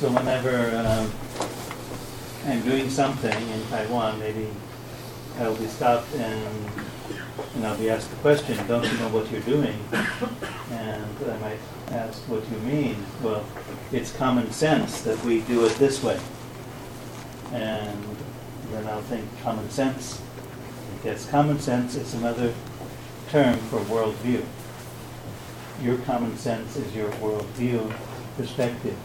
So whenever I'm doing something in Taiwan, maybe I'll be stopped and I'll be asked a question, don't you know what you're doing? And I might ask, what do you mean? Well, it's common sense that we do it this way. And then I'll think common sense. Because common sense is another term for worldview. Your common sense is your worldview perspective.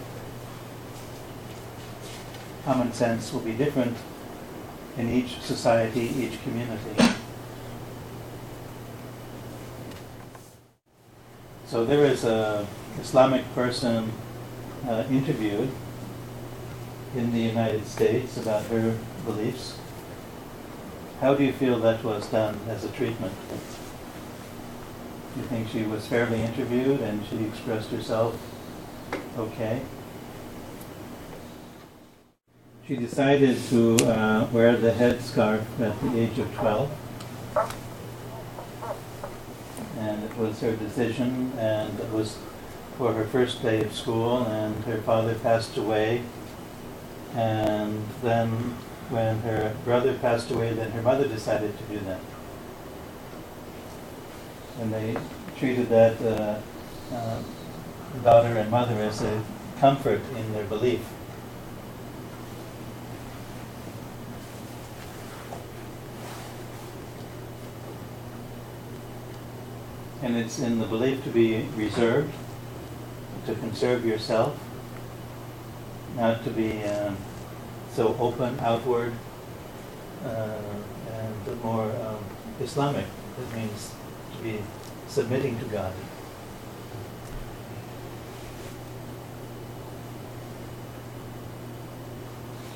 Common sense will be different in each society, each community. So there is an Islamic person interviewed in the United States about her beliefs. How do you feel that was done as a treatment? Do you think she was fairly interviewed and she expressed herself okay? She decided to wear the headscarf at the age of 12. And it was her decision, and it was for her first day of school, and her father passed away. And then when her brother passed away, then her mother decided to do that. And they treated that daughter and mother as a comfort in their belief. And it's in the belief to be reserved, to conserve yourself, not to be so open, outward, and more Islamic. It means to be submitting to God.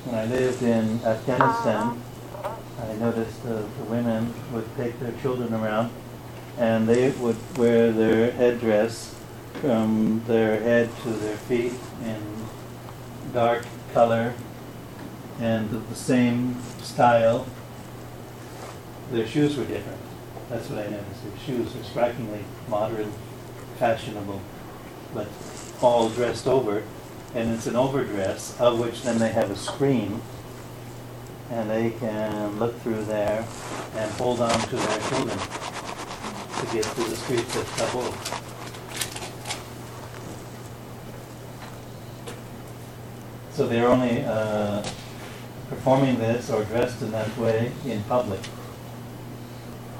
When I lived in Afghanistan, I noticed the women would take their children around, and they would wear their headdress from their head to their feet in dark color and the same style. Their shoes were different. That's what I noticed. Their shoes were strikingly modern, fashionable, but all dressed over. And it's an overdress, of which then they have a screen, and they can look through there and hold on to their children to get through the streets of Kabul. So they're only performing this or dressed in that way in public.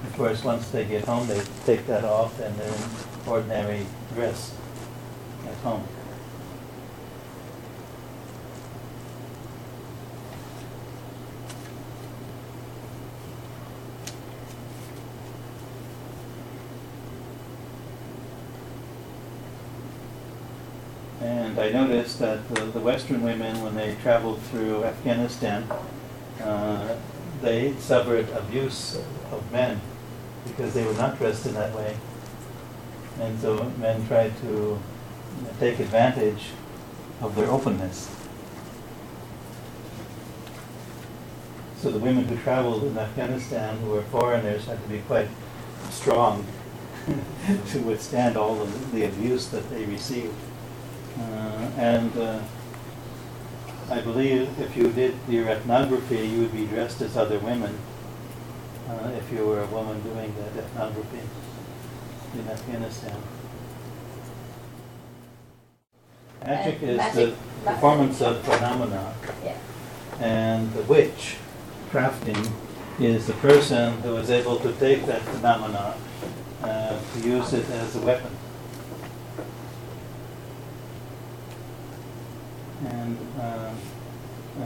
Of course, once they get home, they take that off and they're in ordinary dress at home. And I noticed that the Western women, when they traveled through Afghanistan, they suffered abuse of men because they were not dressed in that way. And so men tried to take advantage of their openness. So the women who traveled in Afghanistan, who were foreigners, had to be quite strong to withstand all of the abuse that they received. And I believe if you did your ethnography, you would be dressed as other women if you were a woman doing that ethnography in Afghanistan. Magic is the performance of phenomena. Yeah. And the witch, crafting, is the person who is able to take that phenomena to use it as a weapon. And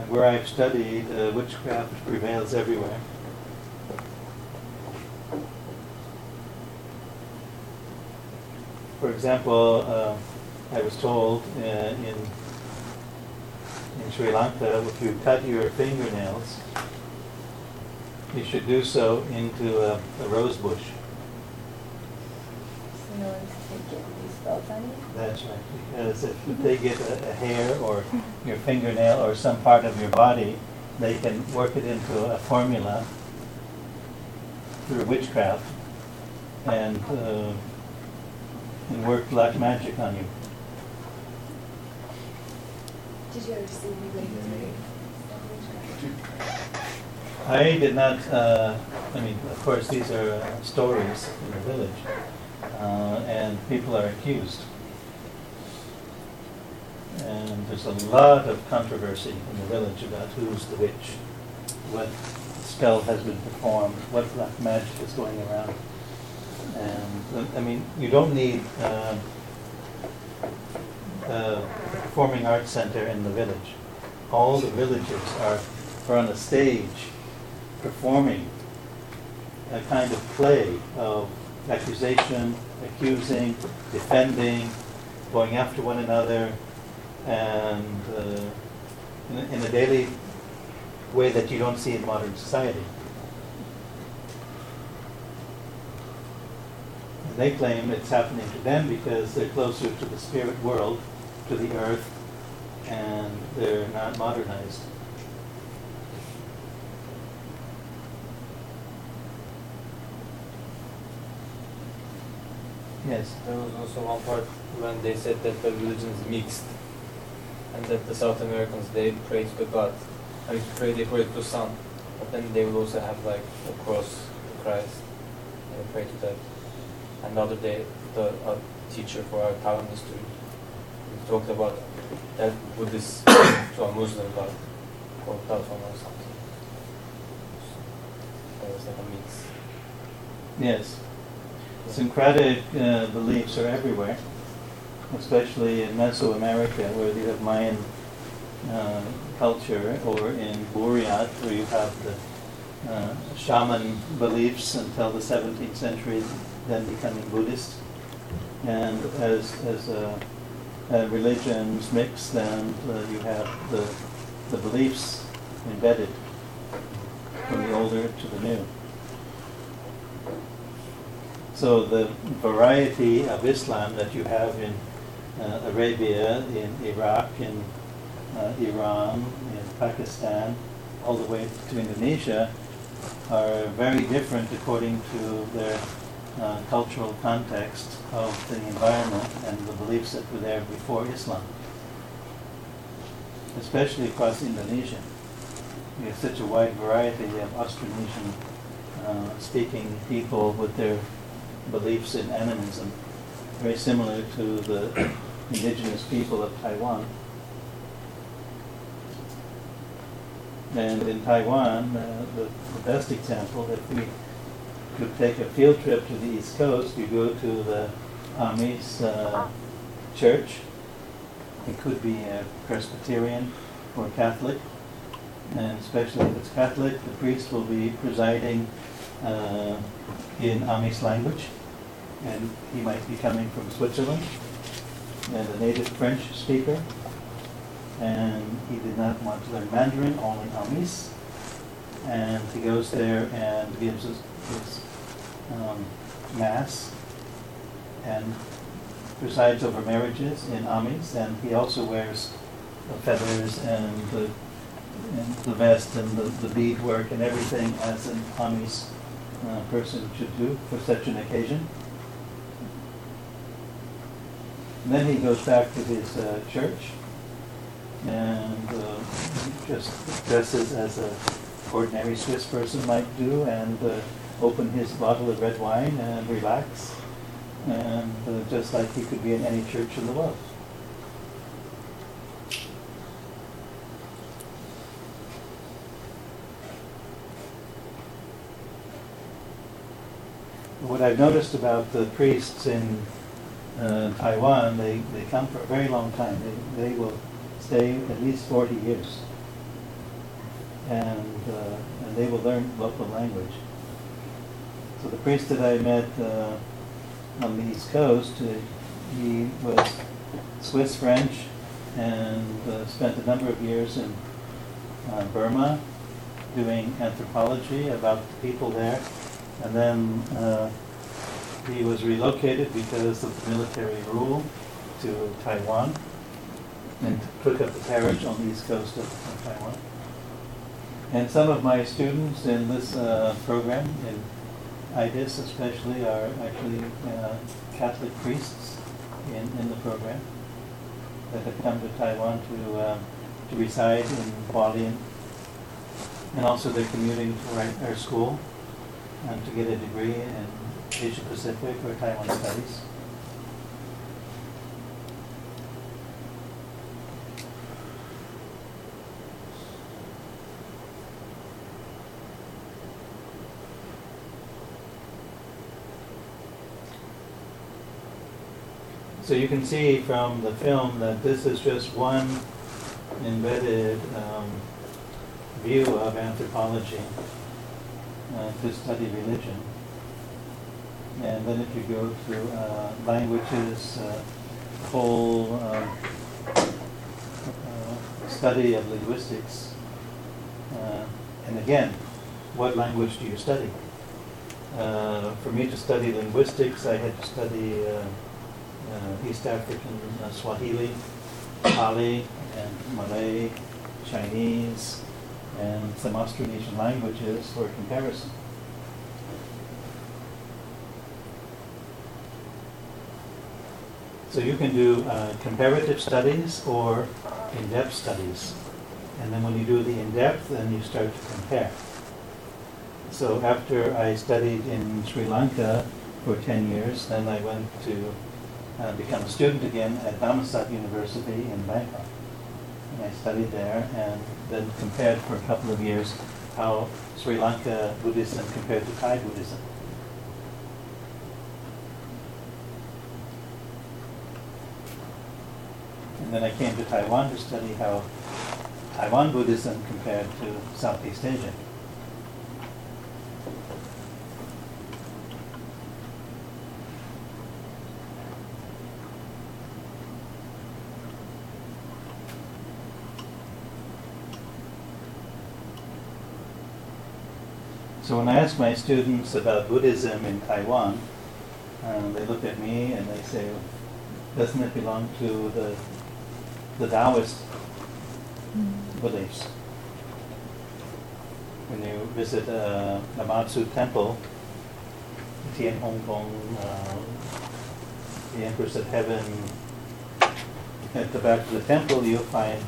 where I've studied, witchcraft prevails everywhere. For example, I was told in Sri Lanka, if you cut your fingernails, you should do so into a rose bush. So no one's taking these spells on you? That's right, because if they get a hair or your fingernail or some part of your body, they can work it into a formula through witchcraft and work black magic on you. Did you ever see military? I did not, I mean, of course, these are stories in the village, and people are accused. And there's a lot of controversy in the village about who's the witch, what spell has been performed, what black magic is going around. And, I mean, you don't need a performing arts center in the village. All the villagers are on a stage performing a kind of play of accusation, accusing, defending, going after one another, and in a daily way that you don't see in modern society. And they claim it's happening to them because they're closer to the spirit world, to the earth, and they're not modernized. Yes. There was also one part when they said that the religion is mixed, and that the South Americans, they pray to the God. I mean, they pray to the sun, but then they will also have like a cross to Christ, and they pray to that. And the other day, the teacher for our Taiwan history, we talked about that Buddhist to a Muslim God called Taiwan or something. So it was like a mix. Yes. Syncretic beliefs are everywhere, especially in Mesoamerica, where you have Mayan culture, or in Buriat, where you have the shaman beliefs until the 17th century, then becoming Buddhist. And as religions mix, then you have the beliefs embedded from the older to the new. So the variety of Islam that you have in Arabia, in Iraq, in Iran, in Pakistan, all the way to Indonesia, are very different according to their cultural context of the environment and the beliefs that were there before Islam, especially across Indonesia. You have such a wide variety. You have Austronesian speaking people with their beliefs in animism, very similar to the indigenous people of Taiwan. And in Taiwan, the best example, if we could take a field trip to the East Coast, you go to the Amis church. It could be a Presbyterian or Catholic, and especially if it's Catholic, the priest will be presiding in Amis language, and he might be coming from Switzerland, and a native French speaker, and he did not want to learn Mandarin, only Amis, and he goes there and gives his mass and presides over marriages in Amis, and he also wears the feathers and the vest and the beadwork and everything as an Amis person should do for such an occasion. And then he goes back to his church and just dresses as an ordinary Swiss person might do, and open his bottle of red wine and relax, and just like he could be in any church in the world. What I've noticed about the priests in Taiwan, they come for a very long time. They will stay at least 40 years. And they will learn local language. So the priest that I met on the East Coast, he was Swiss French and spent a number of years in Burma doing anthropology about the people there. And then he was relocated because of the military rule to Taiwan and took up the parish on the east coast of Taiwan. And some of my students in this program, in IDIS especially, are actually Catholic priests in the program that have come to Taiwan to to reside in Hualien, and also they're commuting to our school to get a degree in Asia Pacific or Taiwan Studies. So you can see from the film that this is just one embedded view of anthropology to study religion. And then if you go through languages, whole study of linguistics, and again, what language do you study? For me to study linguistics, I had to study East African Swahili, Pali, and Malay, Chinese, and some Austronesian languages for comparison. So you can do comparative studies or in-depth studies. And then when you do the in-depth, then you start to compare. So after I studied in Sri Lanka for 10 years, then I went to become a student again at Dhammasat University in Bangkok. And I studied there and then compared for a couple of years how Sri Lanka Buddhism compared to Thai Buddhism. And then I came to Taiwan to study how Taiwan Buddhism compared to Southeast Asia. So when I ask my students about Buddhism in Taiwan, they look at me and they say, doesn't it belong to the Taoist beliefs? When you visit a Matsu temple, Tian Hong Kong, the Empress of Heaven, at the back of the temple you'll find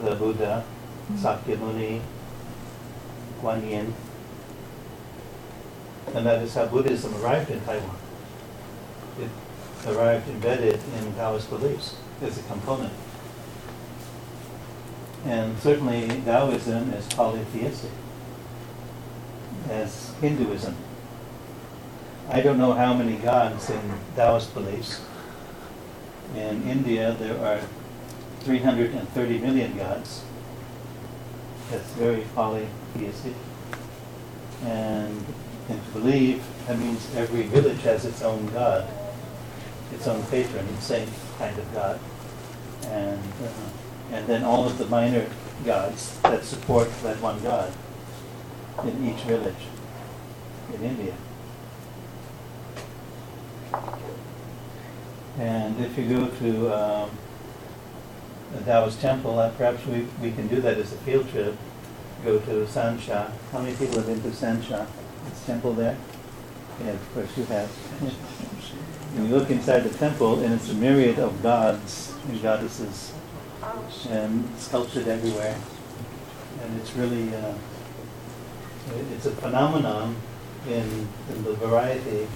the Buddha, Sakyamuni, Guan Yin. And that is how Buddhism arrived in Taiwan. It arrived embedded in Taoist beliefs as a component. And certainly Taoism is polytheistic, as Hinduism. I don't know how many gods in Taoist beliefs. In India there are 330 million gods. That's very polytheistic. And to believe, that means every village has its own god, its own patron, saint kind of god. And then all of the minor gods that support that one god in each village in India. And if you go to a Taoist temple, perhaps we can do that as a field trip. Go to Sansha. How many people have been to Sansha? This temple there? Yeah, of course you have. And you look inside the temple and it's a myriad of gods and goddesses and sculptured everywhere. And it's really, it's a phenomenon in the variety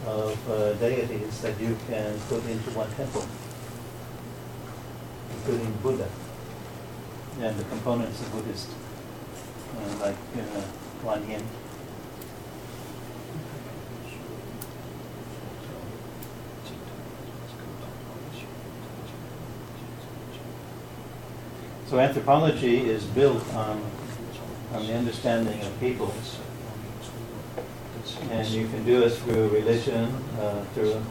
of deities that you can put into one temple, including Buddha and the components of Buddhist, like Guan Yin. So anthropology is built on the understanding of people. And you can do it through religion, through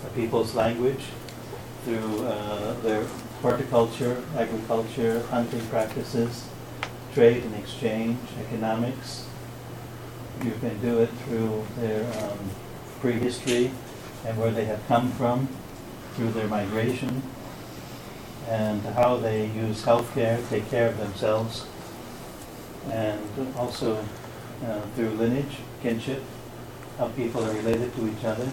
a people's language, through their horticulture, agriculture, hunting practices, trade and exchange, economics. You can do it through their prehistory and where they have come from, through their migration, and how they use healthcare, take care of themselves, and also through lineage, kinship, how people are related to each other.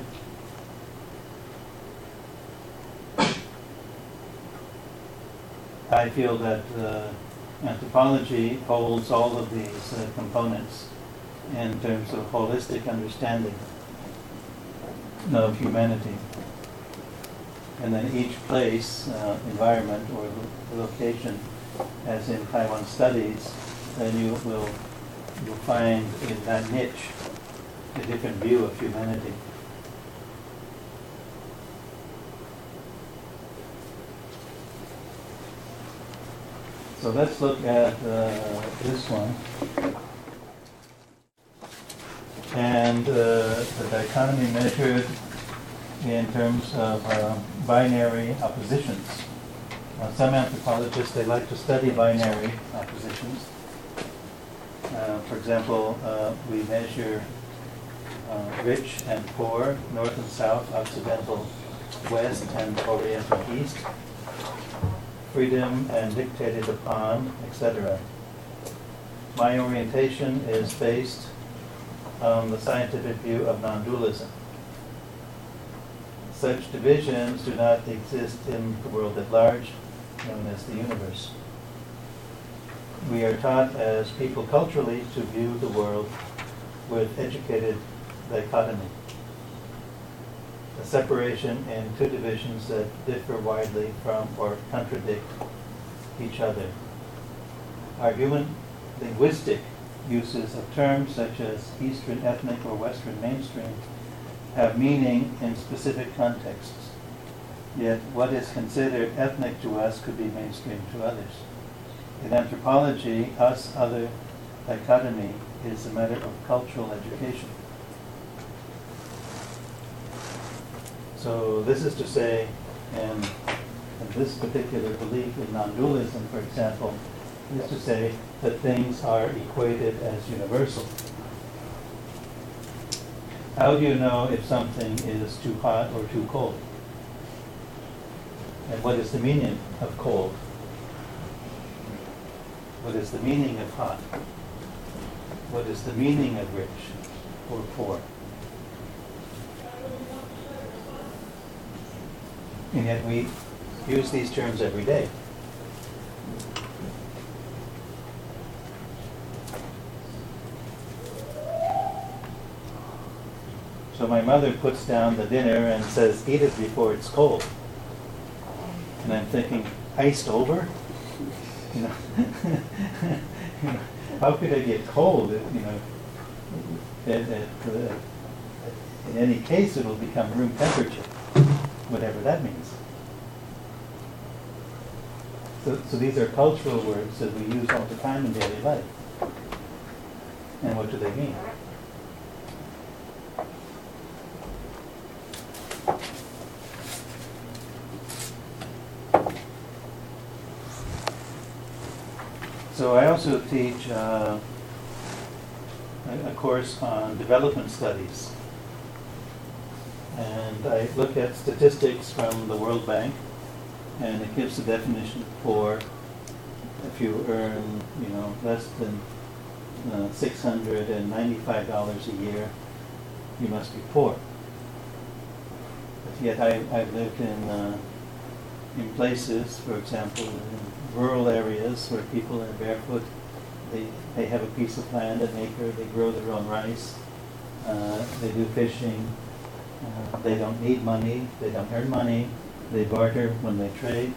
I feel that anthropology holds all of these components in terms of holistic understanding of humanity. And then each place, environment, or location, as in Taiwan studies, then you'll find in that niche a different view of humanity. So let's look at this one. And the dichotomy measured in terms of binary oppositions. Some anthropologists, they like to study binary oppositions. For example, we measure rich and poor, north and south, occidental, west, and oriental, east, freedom and dictated upon, etc. My orientation is based on the scientific view of non-dualism. Such divisions do not exist in the world at large, known as the universe. We are taught as people culturally to view the world with educated dichotomy, a separation in two divisions that differ widely from or contradict each other. Our human linguistic uses of terms such as Eastern ethnic or Western mainstream have meaning in specific contexts. Yet what is considered ethnic to us could be mainstream to others. In anthropology, us-other dichotomy is a matter of cultural education. So this is to say, in this particular belief in non-dualism, for example, is to say that things are equated as universal. How do you know if something is too hot or too cold? And what is the meaning of cold? What is the meaning of hot? What is the meaning of rich or poor? And yet we use these terms every day. So my mother puts down the dinner and says, "Eat it before it's cold." And I'm thinking, iced over? You know, how could it get cold? In any case, it will become room temperature, whatever that means. So these are cultural words that we use all the time in daily life. And what do they mean? So I also teach a course on development studies. And I look at statistics from the World Bank, and it gives the definition for if you earn, less than $695 a year, you must be poor. But yet I've lived in places, for example, in rural areas where people are barefoot. They have a piece of land, an acre, they grow their own rice, they do fishing, they don't need money, they don't earn money, they barter when they trade,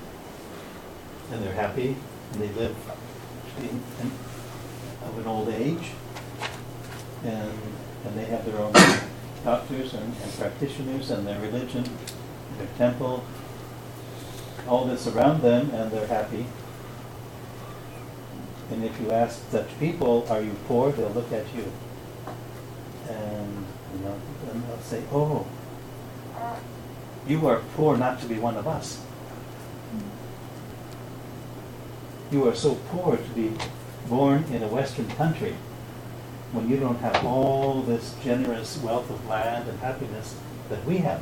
and they're happy, and they live of an old age, and they have their own doctors and practitioners and their religion, their temple, all this around them, and they're happy. And if you ask such people, "Are you poor?" they'll look at you, and and they'll say, "Oh, you are poor not to be one of us. You are so poor to be born in a Western country when you don't have all this generous wealth of land and happiness that we have."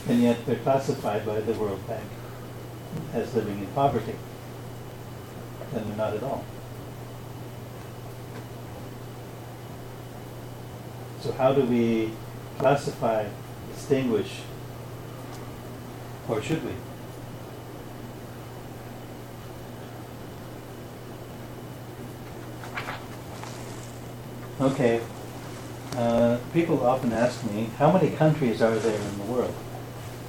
And yet they're classified by the World Bank as living in poverty. And they're not at all. So how do we classify, distinguish Or should we? Okay. People often ask me, how many countries are there in the world?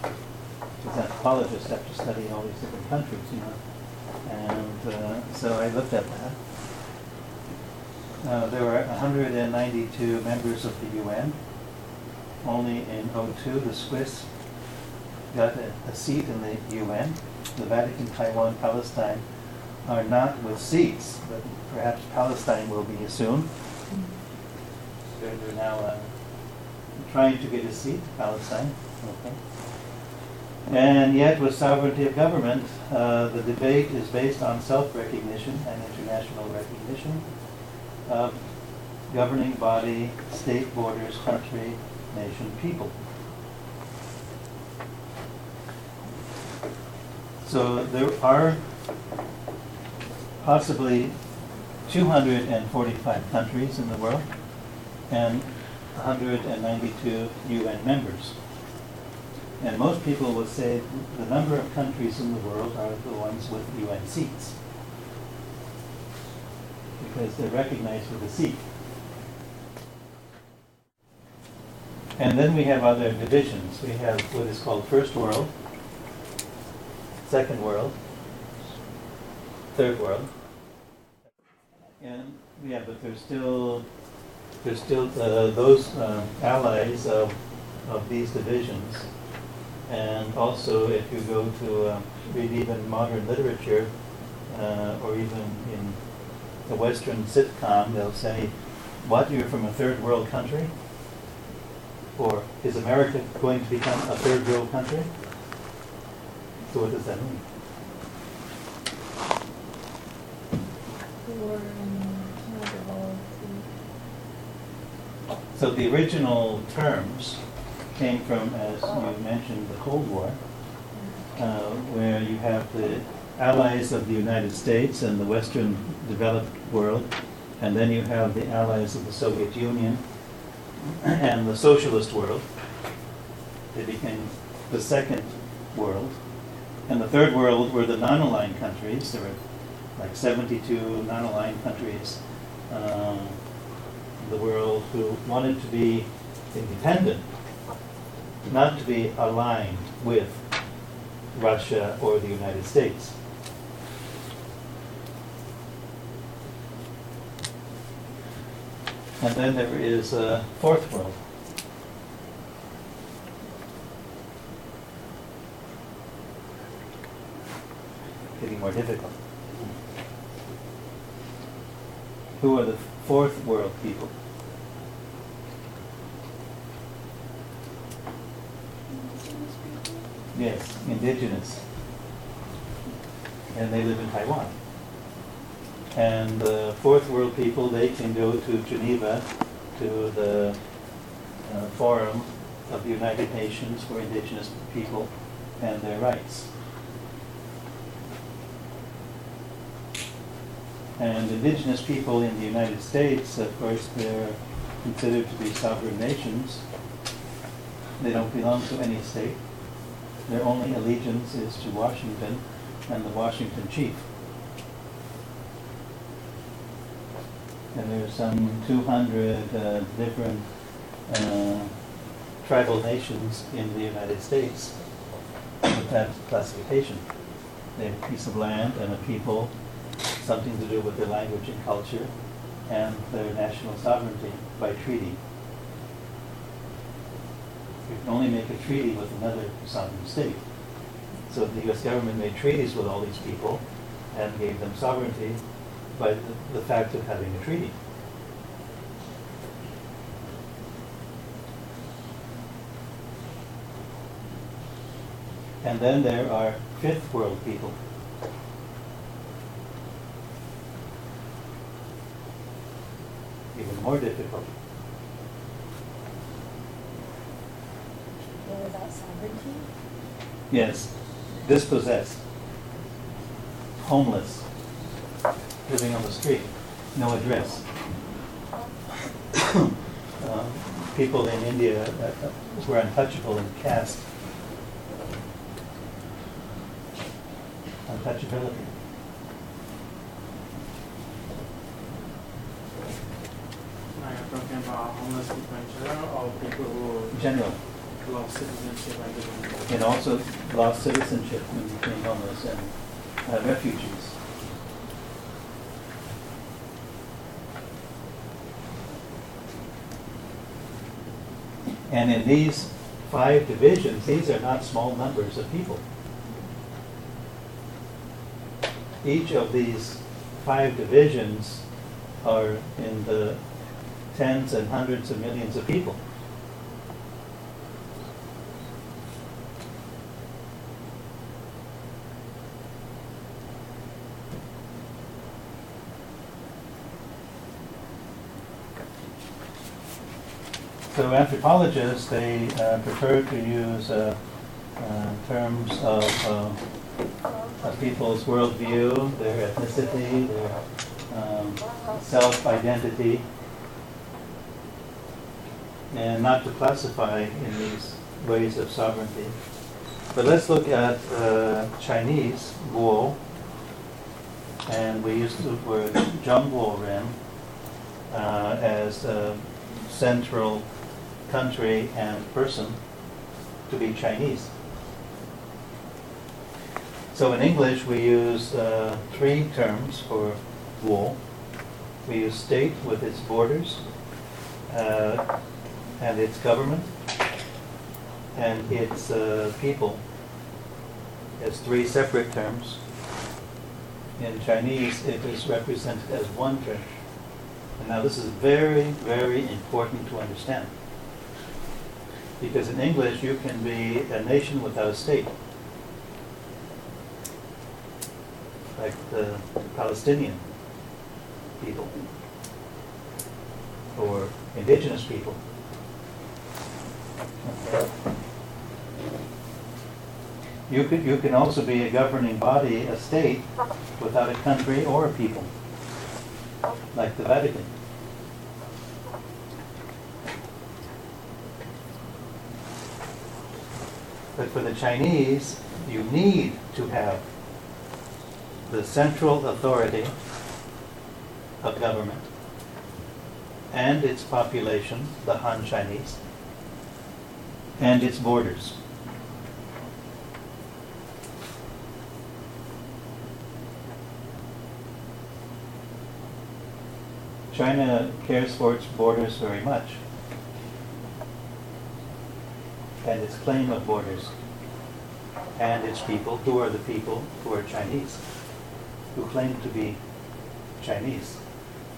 As anthropologists have to study all these different countries, you know. And so I looked at that. There were 192 members of the UN. Only in 2002, the Swiss got a seat in the UN. The Vatican, Taiwan, Palestine are not with seats, but perhaps Palestine will be soon. They're now trying to get a seat, Palestine. Okay. And yet, with sovereignty of government, the debate is based on self-recognition and international recognition of governing body, state borders, country, nation, people. So there are possibly 245 countries in the world and 192 UN members. And most people would say the number of countries in the world are the ones with UN seats, because they're recognized with a seat. And then we have other divisions. We have what is called First World, Second World, Third World. And yeah, but there's still those allies of these divisions. And also, if you go to read even modern literature, or even in the Western sitcom, they'll say, "What, you're from a third world country?" Or, "Is America going to become a third world country?" So what does that mean? So the original terms came from, as you mentioned, the Cold War, where you have the allies of the United States and the Western developed world, and then you have the allies of the Soviet Union and the socialist world. They became the second world. And the third world were the non-aligned countries. There were like 72 non-aligned countries in the world who wanted to be independent, not to be aligned with Russia or the United States. And then there is a fourth world. Getting more difficult. Who are the fourth world people? Yes, indigenous. And they live in Taiwan. And the fourth world people, they can go to Geneva, to the Forum of the United Nations for Indigenous People and their rights. And indigenous people in the United States, of course, they're considered to be sovereign nations. They don't belong to any state. Their only allegiance is to Washington and the Washington chief. And there's some 200 different tribal nations in the United States with that classification. They have a piece of land and a people, something to do with their language and culture, and their national sovereignty by treaty. You can only make a treaty with another sovereign state. So the U.S. government made treaties with all these people and gave them sovereignty by the fact of having a treaty. And then there are fifth world people. Even more difficult. What about sovereignty? Yes, dispossessed, homeless, living on the street, no address. People in India were untouchable in caste. touchability. Now you're talking about homeless people in general or people who General, lost citizenship and didn't. and also lost citizenship when they became homeless and refugees. And in these 5 divisions, these are not small numbers of people. Each of these 5 divisions are in the tens and hundreds of millions of people. So anthropologists, they prefer to use terms of people's worldview, their ethnicity, their self-identity, and not to classify in these ways of sovereignty. But let's look at Chinese guo, and we use the word zhongguo ren as a central country and person to be Chinese. So in English we use 3 terms for guo. We use state with its borders and its government and its people as 3 separate terms. In Chinese it is represented as 1 term. And now this is very, very important to understand. Because in English you can be a nation without a state. Like the Palestinian people or indigenous people. Okay. You can also be a governing body, a state, without a country or a people, like the Vatican. But for the Chinese, you need to have the central authority of government and its population, the Han Chinese, and its borders. China cares for its borders very much, and its claim of borders, and its people, who are the people who are Chinese, who claim to be Chinese,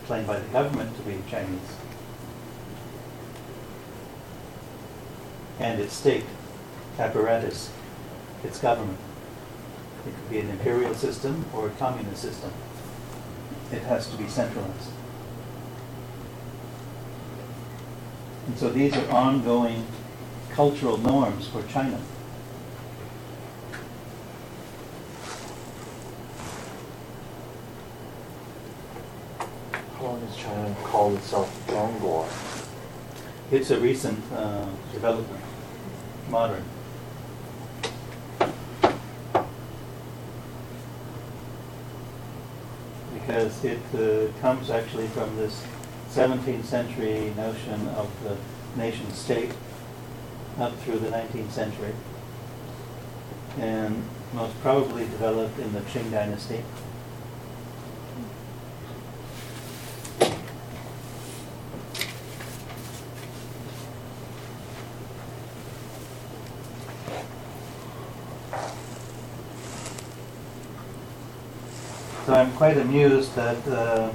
claimed by the government to be Chinese, and its state apparatus, its government. It could be an imperial system or a communist system. It has to be centralized. And so these are ongoing cultural norms for China. How long has China called itself Zhongguo? It's a recent development, modern. Because it comes actually from this 17th century notion of the nation state up through the 19th century, and most probably developed in the Qing dynasty. So I'm quite amused that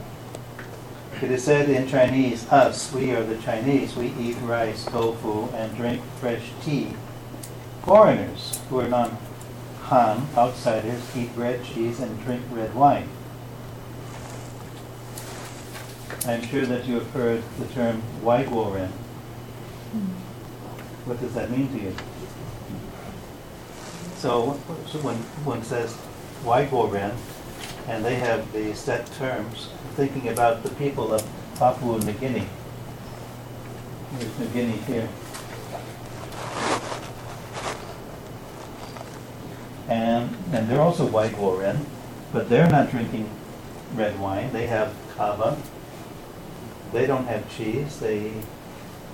it is said in Chinese, us, we are the Chinese, we eat rice, tofu, and drink fresh tea. Foreigners who are non-Han, outsiders, eat bread, cheese, and drink red wine. I'm sure that you have heard the term Waiguoren. What does that mean to you? So when one says Waiguoren, and they have the set terms, thinking about the people of Papua New Guinea. Here's New Guinea here. And and they're also white Goren, but they're not drinking red wine. They have kava. They don't have cheese.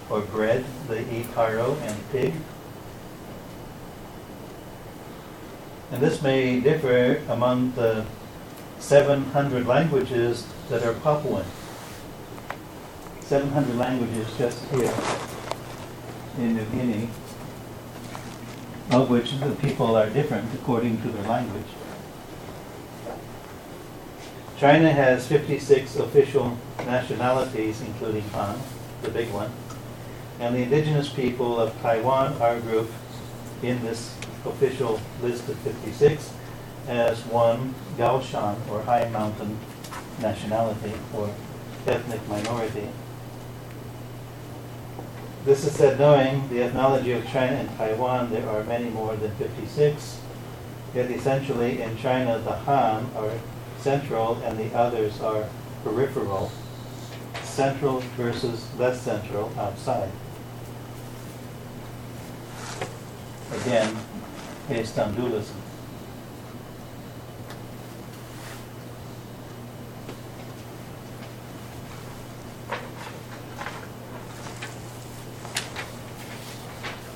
Or bread. They eat taro and pig. And this may differ among the 700 languages that are Papuan. 700 languages just here in New Guinea, of which the people are different according to their language. China has 56 official nationalities, including Han, the big one, and the indigenous people of Taiwan are grouped in this official list of 56 as one Gaoshan, or high mountain nationality, or ethnic minority. This is said knowing the ethnology of China and Taiwan, there are many more than 56, yet essentially in China the Han are central and the others are peripheral, central versus less central outside. Again, based on dualism.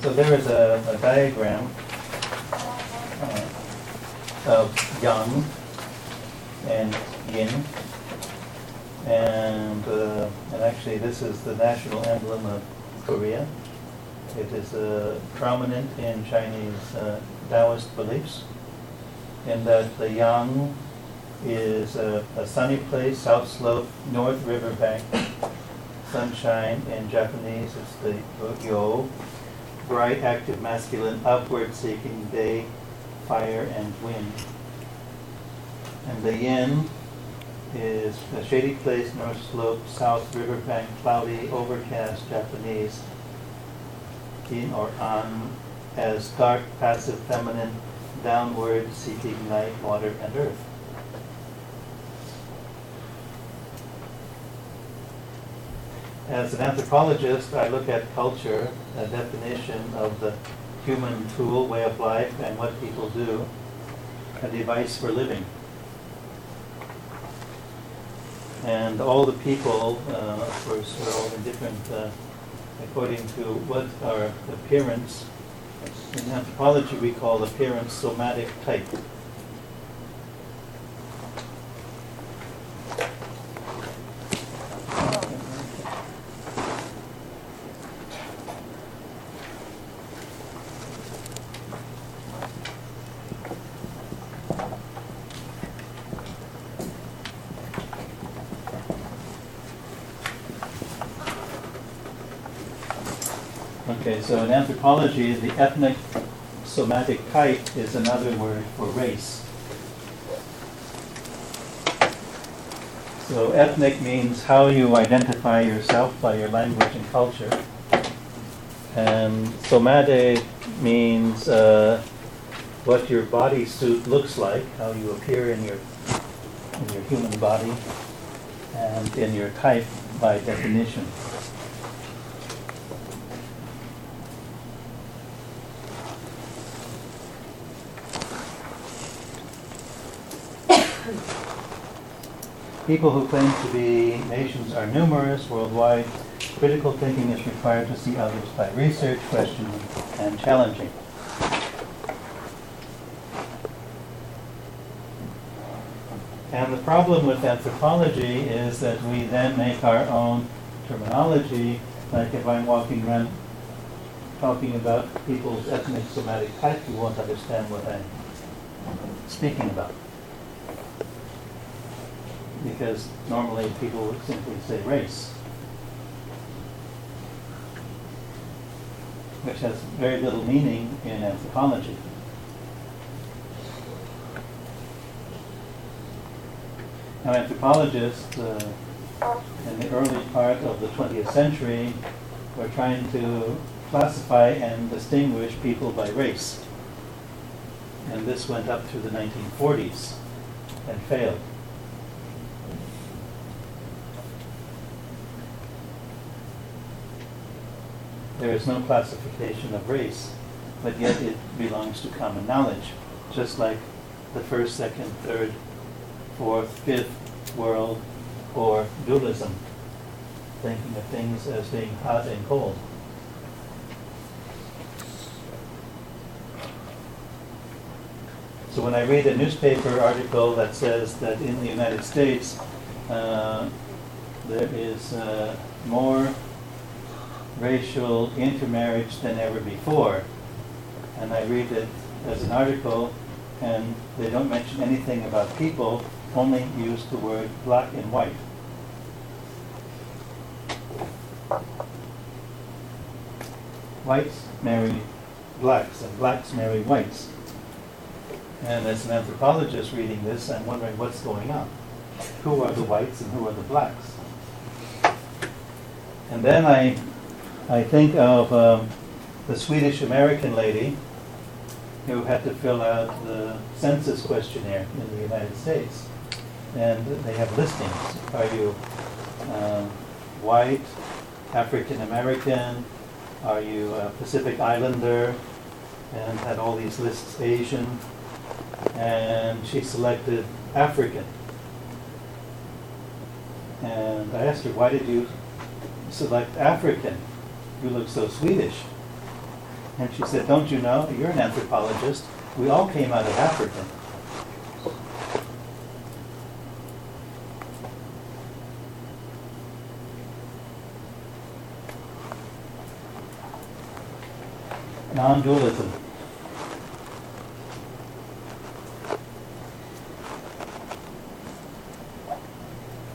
So there is a diagram of Yang and Yin, and actually this is the national emblem of Korea. It is prominent in Chinese Taoist beliefs, in that the Yang is a sunny place, south slope, north river bank, sunshine. In Japanese, it's the Yo, bright, active, masculine, upward-seeking day, fire, and wind. And the Yin is a shady place, north slope, south riverbank, cloudy, overcast, Japanese. Yin or An as dark, passive, feminine, downward, seeking night, water, and earth. As an anthropologist, I look at culture, a definition of the human tool, way of life, and what people do, a device for living. And all the people, of course, are all in different, according to what our appearance, in anthropology we call appearance somatic type. Okay, so in anthropology, the ethnic somatic type is another word for race. So ethnic means how you identify yourself by your language and culture. And somatic means what your body suit looks like, how you appear in your human body, and in your type by definition. People who claim to be nations are numerous worldwide. Critical thinking is required to see others by research, questioning, and challenging. And the problem with anthropology is that we then make our own terminology. Like if I'm walking around talking about people's ethnic somatic type, you won't understand what I'm speaking about. Because normally people would simply say race, which has very little meaning in anthropology. Now, anthropologists in the early part of the 20th century were trying to classify and distinguish people by race. And this went up through the 1940s and failed. There is no classification of race, but yet it belongs to common knowledge, just like the first, second, third, fourth, fifth world, or dualism, thinking of things as being hot and cold. So when I read a newspaper article that says that in the United States there is more racial intermarriage than ever before, and I read it as an article, and they don't mention anything about people, only use the word black and white. Whites marry blacks, and blacks marry whites. And as an anthropologist reading this, I'm wondering what's going on. Who are the whites and who are the blacks? And then I think of the Swedish-American lady who had to fill out the census questionnaire in the United States. And they have listings. Are you white, African-American? Are you a Pacific Islander? And had all these lists, Asian. And she selected African. And I asked her, why did you select African? You look so Swedish. And she said, don't you know, you're an anthropologist. We all came out of Africa. Non-dualism.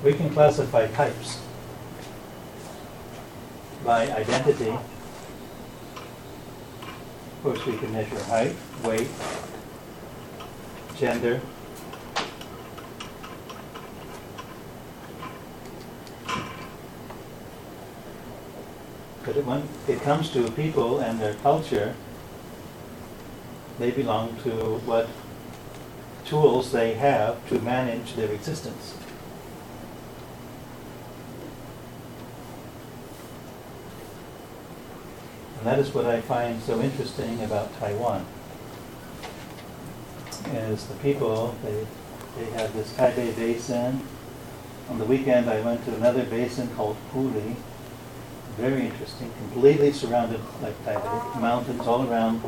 We can classify types by identity. Of course, we can measure height, weight, gender. But when it comes to people and their culture, they belong to what tools they have to manage their existence. And that is what I find so interesting about Taiwan, is the people, they have this Taipei Basin. On the weekend I went to another basin called Puli. Very interesting, completely surrounded like Taipei, mountains all around,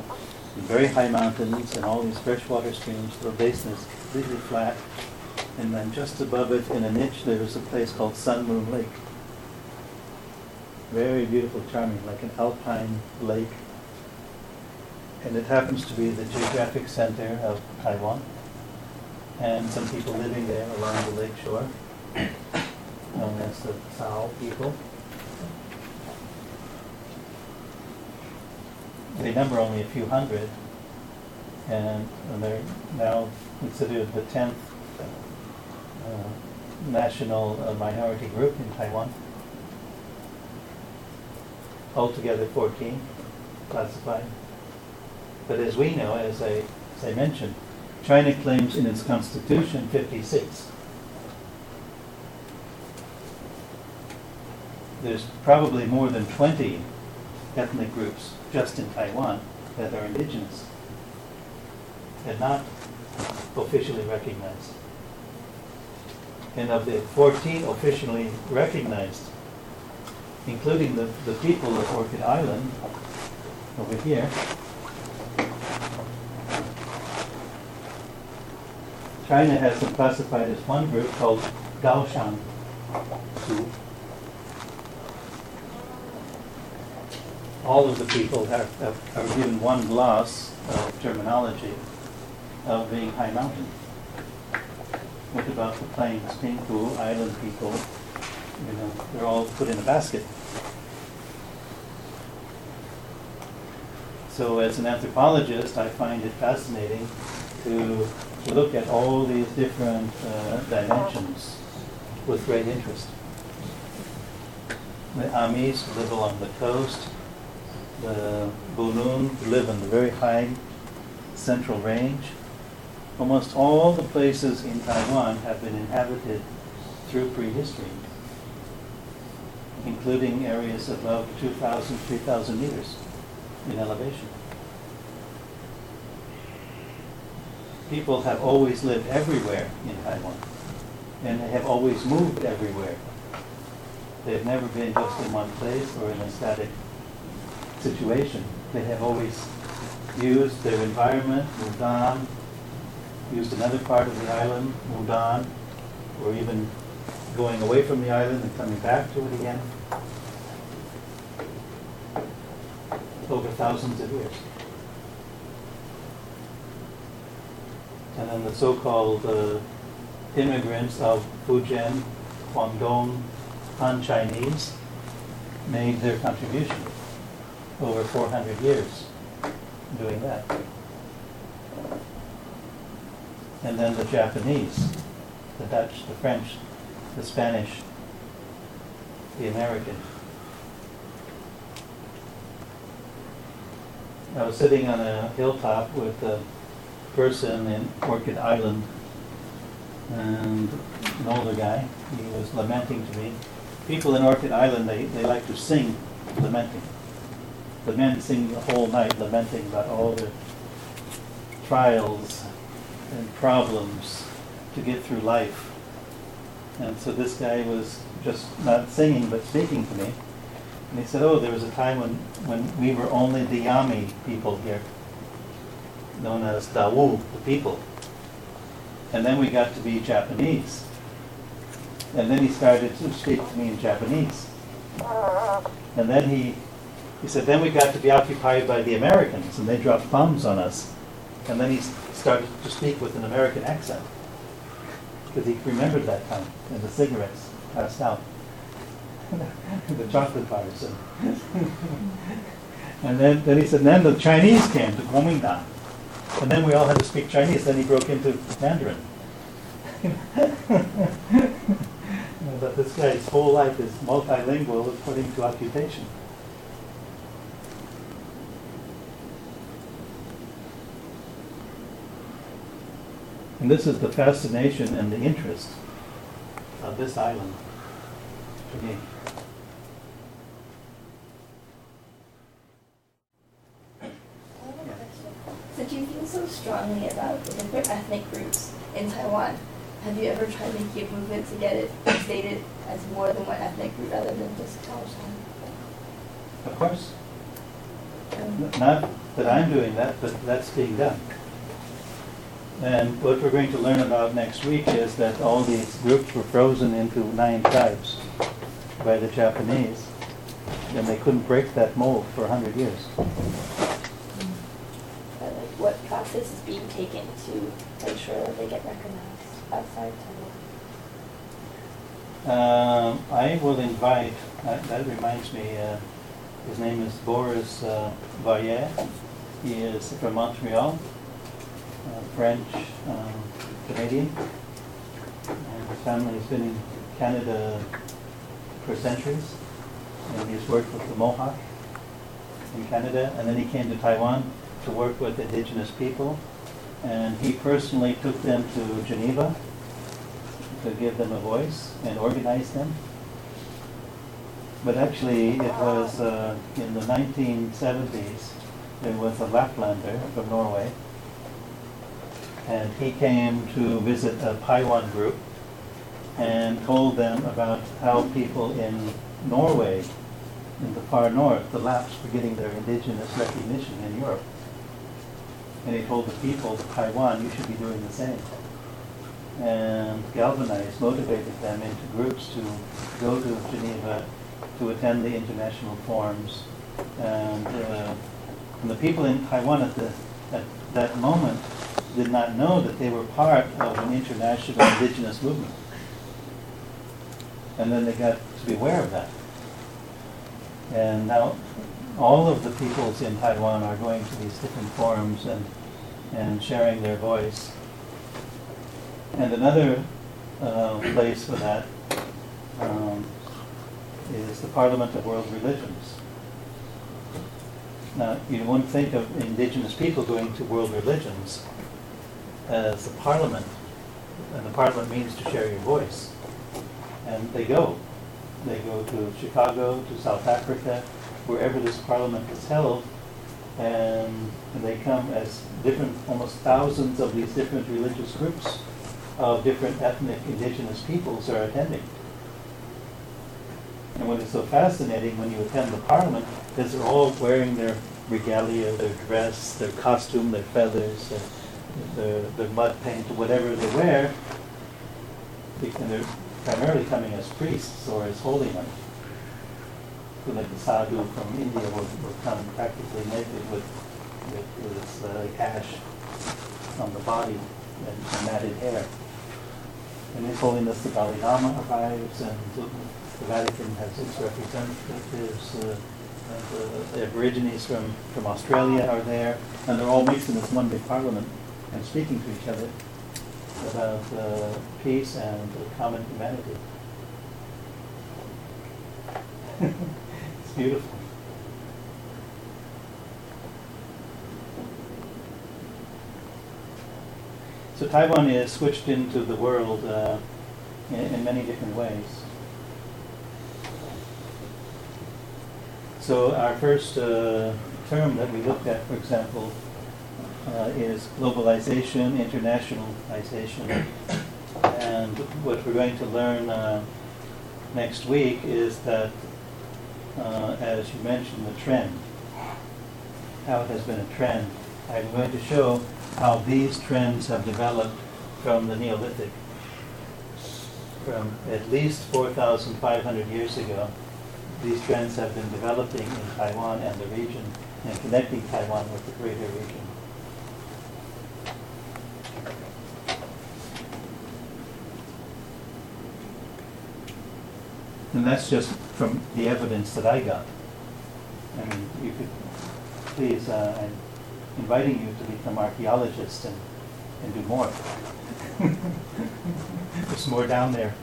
very high mountains and all these freshwater streams. The basin is completely flat. And then just above it in a niche there is a place called Sun Moon Lake. Very beautiful, charming, like an alpine lake. And it happens to be the geographic center of Taiwan. And some people living there along the lake shore, known as the Sao people. They number only a few hundred, and they're now considered the 10th national minority group in Taiwan. Altogether 14 classified. But as we know, as I mentioned, China claims in its constitution 56. There's probably more than 20 ethnic groups just in Taiwan that are indigenous and not officially recognized. And of the 14 officially recognized, including the people of Orchid Island over here, China has them classified as one group called Gaoshan Su. All of the people are given one gloss of terminology of being high mountain. What about the plains, Pingpu, island people? You know, they're all put in a basket. So as an anthropologist, I find it fascinating to look at all these different dimensions with great interest. The Amis live along the coast. The Bulun live in the very high central range. Almost all the places in Taiwan have been inhabited through prehistory, including areas above 2,000, 3,000 meters in elevation. people have always lived everywhere in Taiwan, and they have always moved everywhere. They've never been just in one place or in a static situation. They have always used their environment, moved on, used another part of the island, moved on, or even going away from the island and coming back to it again over thousands of years. And then the so-called immigrants of Fujian, Guangdong, Han Chinese made their contribution over 400 years doing that. And then the Japanese, the Dutch, the French, the Spanish, the Americans. I was sitting on a hilltop with a person in Orchid Island, and an older guy. He was lamenting to me. People in Orchid Island, they like to sing lamenting. The men sing the whole night lamenting about all their trials and problems to get through life. And so this guy was just not singing but speaking to me. And he said, oh, there was a time when we were only the Yami people here, known as Dawu, the people. And then we got to be Japanese. And then he started to speak to me in Japanese. And then he said, then we got to be occupied by the Americans, and they dropped bombs on us. And then he started to speak with an American accent, because he remembered that time, and the cigarettes passed out, the chocolate bars. And then he said, then the Chinese came to Kuomingtan, and then we all had to speak Chinese. Then he broke into Mandarin. But this guy's whole life is multilingual according to occupation. And this is the fascination and the interest of this island to me. Since you feel so strongly about the different ethnic groups in Taiwan, have you ever tried making a movement to get it stated as more than one ethnic group rather than just Taoishan? Of course. Not that I'm doing that, but that's being done. And what we're going to learn about next week is that all these groups were frozen into 9 tribes by the Japanese, and they couldn't break that mold for 100 years. But like, what process is being taken to make sure that they get recognized outside Taiwan? I will invite, that reminds me, his name is Boris Vaillet. He is from Montreal. French, Canadian, and his family has been in Canada for centuries, and he's worked with the Mohawk in Canada, and then he came to Taiwan to work with indigenous people, and he personally took them to Geneva to give them a voice and organize them. But actually it was in the 1970s, there was a Laplander from Norway, and he came to visit a Taiwan group and told them about how people in Norway, in the far north, the Lapps were getting their indigenous recognition in Europe. And he told the people of Taiwan, you should be doing the same. And galvanized, motivated them into groups to go to Geneva to attend the international forums. And the people in Taiwan at that moment did not know that they were part of an international indigenous movement. And then they got to be aware of that. And now all of the peoples in Taiwan are going to these different forums and sharing their voice. And another place for that is the Parliament of World Religions. Now, you wouldn't think of indigenous people going to world religions as the parliament, and the parliament means to share your voice. And they go. They go to Chicago, to South Africa, wherever this parliament is held, and they come as different, almost thousands of these different religious groups of different ethnic indigenous peoples are attending. And what is so fascinating when you attend the parliament is they're all wearing their regalia, their dress, their costume, their feathers, their mud paint, or whatever they wear, and they're primarily coming as priests or as holy men. So like the sadhu from India will come practically naked with its ash on the body and matted hair. And His Holiness the Dalai Lama arrives, and the Vatican has its representatives. The Aborigines from Australia are there, and they're all mixed in this one big parliament and speaking to each other about peace and common humanity. It's beautiful. So Taiwan is switched into the world in many different ways. So our first term that we looked at, for example, is globalization, internationalization. And what we're going to learn next week is that, as you mentioned, the trend, how it has been a trend. I'm going to show how these trends have developed from the Neolithic, from at least 4,500 years ago. These trends have been developing in Taiwan and the region, and connecting Taiwan with the greater region. And that's just from the evidence that I got. I mean, you could please, I'm inviting you to become archaeologists and do more. There's more down there.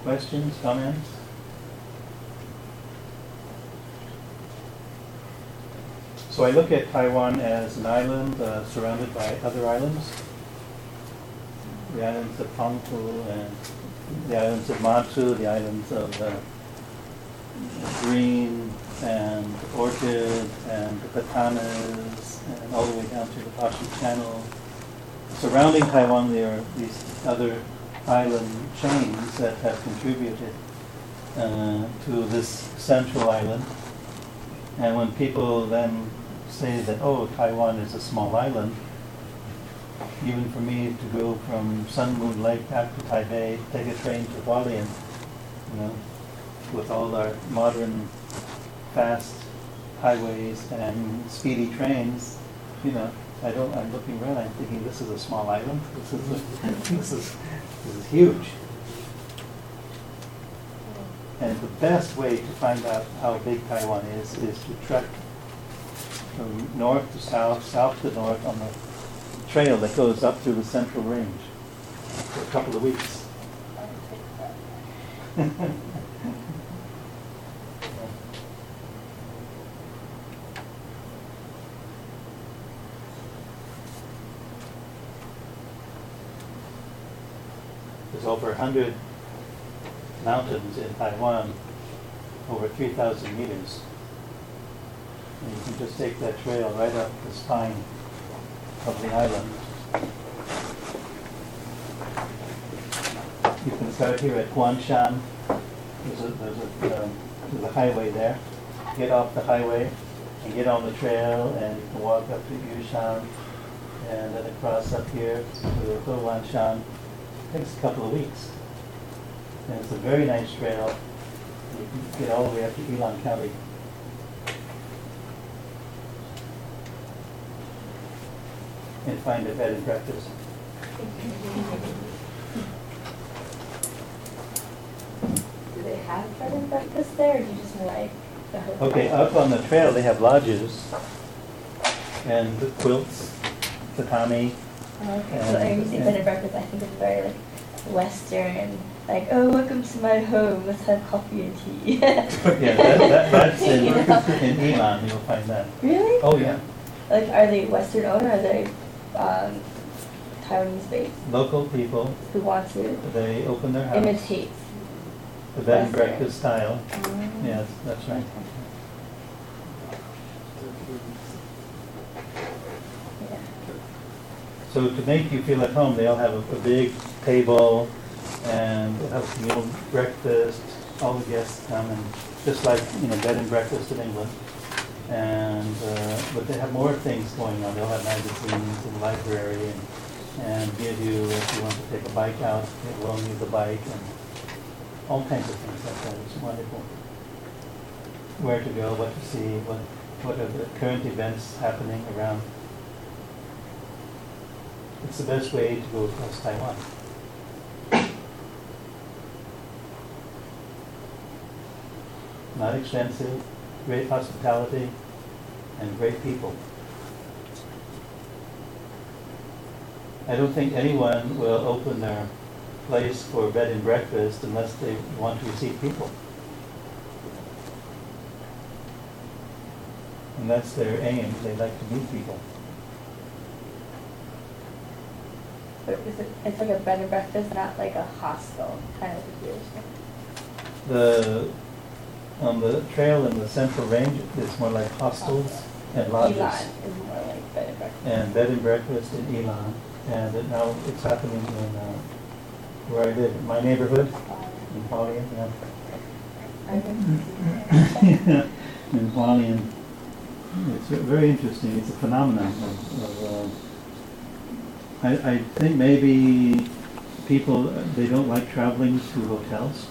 Questions, comments? So I look at Taiwan as an island surrounded by other islands. The islands of Penghu and the islands of Matsu, the islands of Green and Orchid and the Batanas, and all the way down to the Pashu Channel. Surrounding Taiwan, there are these other island chains that have contributed to this central island. And when people then say that, oh, Taiwan is a small island, even for me to go from Sun Moon Lake back to Taipei, take a train to Hualien, with all our modern fast highways and speedy trains, I'm looking around, I'm thinking this is a small island. This is huge. And the best way to find out how big Taiwan is to trek from north to south, south to north on the trail that goes up through the Central Range for a couple of weeks. There's over 100 mountains in Taiwan, over 3,000 meters. And you can just take that trail right up the spine of the island. You can start here at Guanshan. There's a highway there. Get off the highway and get on the trail, and you can walk up to Yushan and then across up here to Guanshan. It takes a couple of weeks. And it's a very nice trail. You can get all the way up to Yilan County. And find a bed and breakfast. Do they have bed and breakfast there, or do you just like the hotel? Okay, up on the trail they have lodges and quilts, tatami. Oh, okay, so when you say bed and breakfast, I think it's very like Western, like, oh, welcome to my home, let's have coffee and tea. Yeah, that's in, You know? in Elon, you'll find that. Really? Oh, yeah. Like, are they Western owned or are they Taiwanese based Local people, who want to they open their house. imitate? The bed and Western. breakfast style. Mm. Yes, that's right. Yeah. So to make you feel at home, they'll have a big table and they'll have meal breakfast. All the guests come and just like, bed and breakfast in England. And but they have more things going on. They'll have magazines and library and give you, if you want to take a bike out, they'll loan you the bike and all kinds of things like that. It's wonderful. Where to go, what to see, what are the current events happening around. It's the best way to go across Taiwan. Not expensive, great hospitality, and great people. I don't think anyone will open their place for bed and breakfast unless they want to receive people. And that's their aim. They like to meet people. But it's like a bed and breakfast, not like a hostel kind of situation. On the trail in the Central Range, it's more like hostels and lodges. Elon is more like bed and breakfast. And bed and breakfast in Elon. And now it's happening in where I live, in my neighborhood, in Hualien. Yeah. In Hualien. It's very interesting. It's a phenomenon of I think maybe people, they don't like traveling to hotels.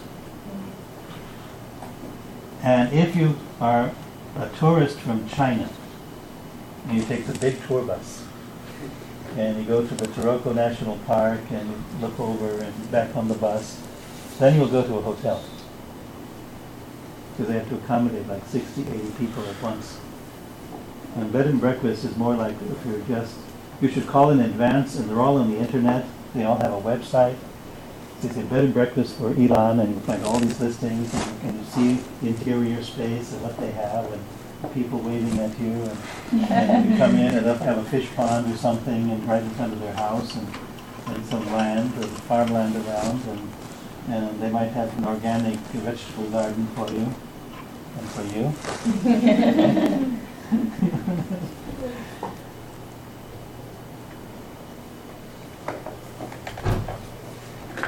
And if you are a tourist from China, and you take the big tour bus, and you go to the Taroko National Park and you look over and back on the bus, then you'll go to a hotel. Because they have to accommodate like 60, 80 people at once. And bed and breakfast is more like if you're just, you should call in advance, and they're all on the internet. They all have a website. They say bed and breakfast for Elon, and you find all these listings, and you see the interior space and what they have, and people waving at you, and you come in and they'll have a fish pond or something and right in front of their house, and some land, or farmland around, and they might have an organic vegetable garden for you, and for you.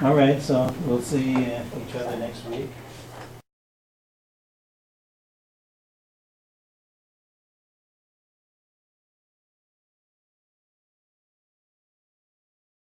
All right, so we'll see each other next week.